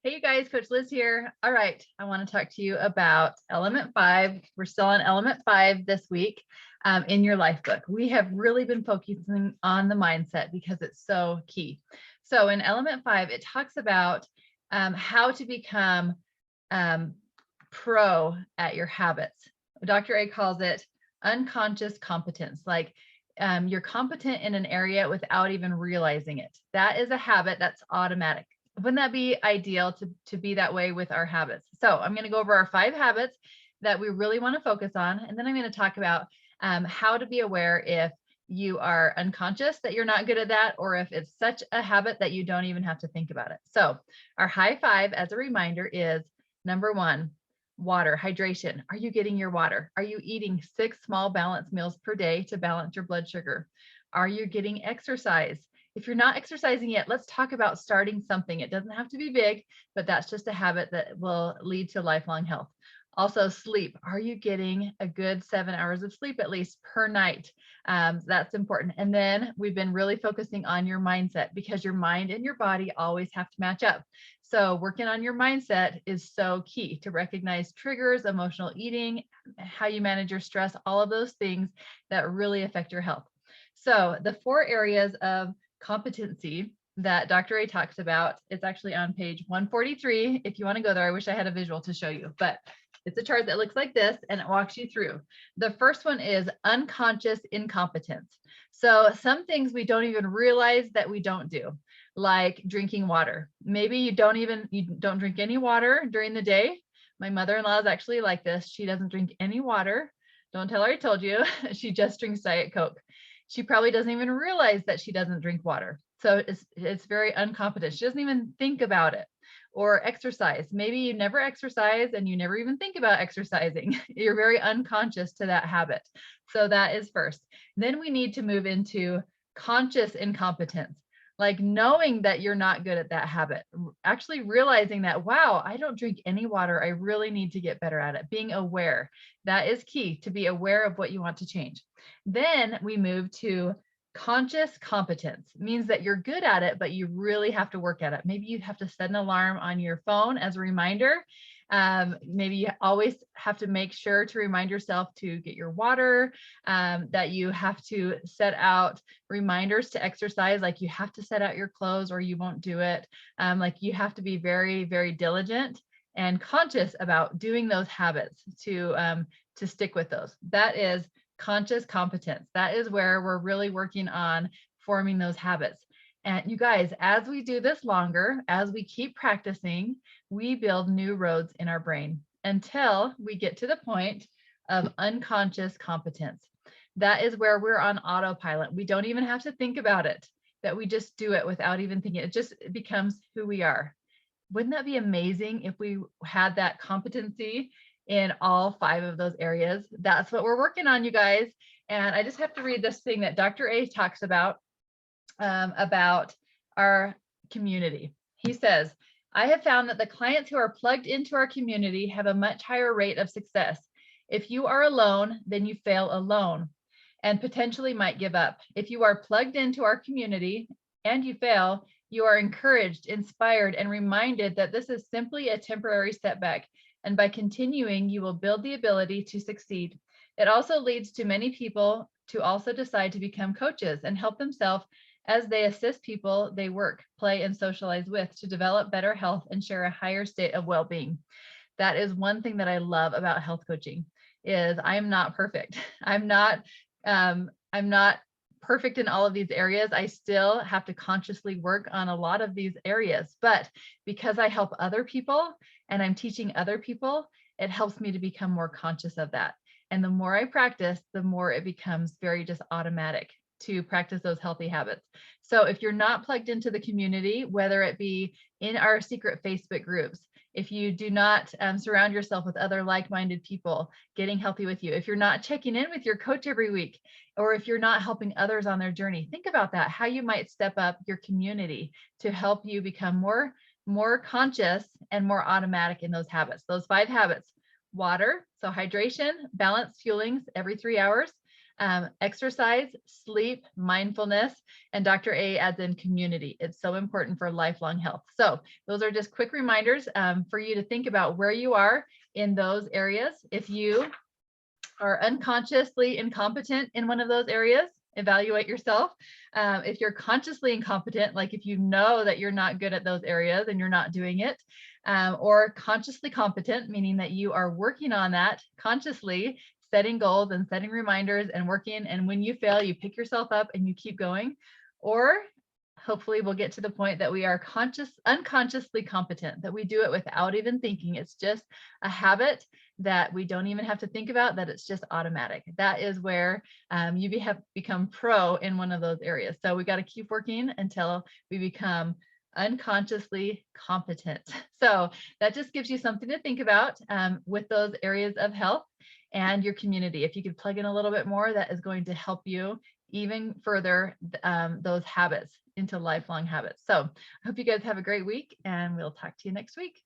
Hey, you guys, Coach Liz here. All right, I want to talk to you about element 5. We're still on element 5 this week in your life book. We have really been focusing on the mindset because it's so key. So in element 5, it talks about how to become pro at your habits. Dr. A calls it unconscious competence, like you're competent in an area without even realizing it. That is a habit that's automatic. Wouldn't that be ideal to be that way with our habits? So I'm going to go over our 5 habits that we really want to focus on. And then I'm going to talk about how to be aware if you are unconscious that you're not good at that, or if it's such a habit that you don't even have to think about it. So our high 5, as a reminder, is number 1, water, hydration. Are you getting your water? Are you eating 6 small balanced meals per day to balance your blood sugar? Are you getting exercise? If you're not exercising yet, let's talk about starting something. It doesn't have to be big, but that's just a habit that will lead to lifelong health. Also, sleep. Are you getting a good 7 hours of sleep at least per night? That's important. And then we've been really focusing on your mindset, because your mind and your body always have to match up. So working on your mindset is so key to recognize triggers, emotional eating, how you manage your stress, all of those things that really affect your health. So the 4 areas of competency that Dr. A talks about, it's actually on page 143. If you want to go there, I wish I had a visual to show you, but it's a chart that looks like this and it walks you through. The first one is unconscious incompetence. So some things we don't even realize that we don't do, like drinking water. Maybe you don't drink any water during the day. My mother-in-law is actually like this. She doesn't drink any water. Don't tell her I told you. She just drinks Diet Coke. She probably doesn't even realize that she doesn't drink water. So it's very incompetent. She doesn't even think about it. Or exercise. Maybe you never exercise and you never even think about exercising. You're very unconscious to that habit. So that is first. Then we need to move into conscious incompetence, like knowing that you're not good at that habit, actually realizing that, wow, I don't drink any water. I really need to get better at it. Being aware. That is key, to be aware of what you want to change. Then we move to conscious competence. It means that you're good at it, but you really have to work at it. Maybe you have to set an alarm on your phone as a reminder. Maybe you always have to make sure to remind yourself to get your water, that you have to set out reminders to exercise, like you have to set out your clothes or you won't do it. Like you have to be very, very diligent and conscious about doing those habits to stick with those. That is conscious competence. That is where we're really working on forming those habits. And you guys, as we do this longer, as we keep practicing, we build new roads in our brain until we get to the point of unconscious competence. That is where we're on autopilot. We don't even have to think about it, that we just do it without even thinking. It just becomes who we are. Wouldn't that be amazing if we had that competency in all 5 of those areas? That's what we're working on, you guys. And I just have to read this thing that Dr. A talks about our community. He says, I have found that the clients who are plugged into our community have a much higher rate of success. If you are alone, then you fail alone and potentially might give up. If you are plugged into our community and you fail, you are encouraged, inspired, and reminded that this is simply a temporary setback. And by continuing, you will build the ability to succeed. It also leads to many people to also decide to become coaches and help themselves as they assist people they work, play, and socialize with to develop better health and share a higher state of well-being. That is one thing that I love about health coaching, is I am not perfect. I'm not perfect in all of these areas. I still have to consciously work on a lot of these areas, but because I help other people and I'm teaching other people, it helps me to become more conscious of that. And the more I practice, the more it becomes very just automatic to practice those healthy habits. So if you're not plugged into the community, whether it be in our secret Facebook groups, if you do not surround yourself with other like-minded people getting healthy with you, if you're not checking in with your coach every week, or if you're not helping others on their journey, think about that, how you might step up your community to help you become more conscious and more automatic in those habits. Those 5 habits: water, so hydration, balanced fuelings every 3 hours, exercise, sleep, mindfulness, and Dr. A adds in community. It's so important for lifelong health. So those are just quick reminders for you to think about where you are in those areas. If you are unconsciously incompetent in one of those areas, evaluate yourself. If you're consciously incompetent, like if you know that you're not good at those areas and you're not doing it, or consciously competent, meaning that you are working on that consciously, setting goals and setting reminders and working. And when you fail, you pick yourself up and you keep going. Or hopefully we'll get to the point that we are unconsciously competent, that we do it without even thinking. It's just a habit that we don't even have to think about, that it's just automatic. That is where you have become pro in one of those areas. So we got to keep working until we become unconsciously competent. So that just gives you something to think about with those areas of health and your community. If you could plug in a little bit more, that is going to help you even further those habits into lifelong habits. So I hope you guys have a great week, and we'll talk to you next week.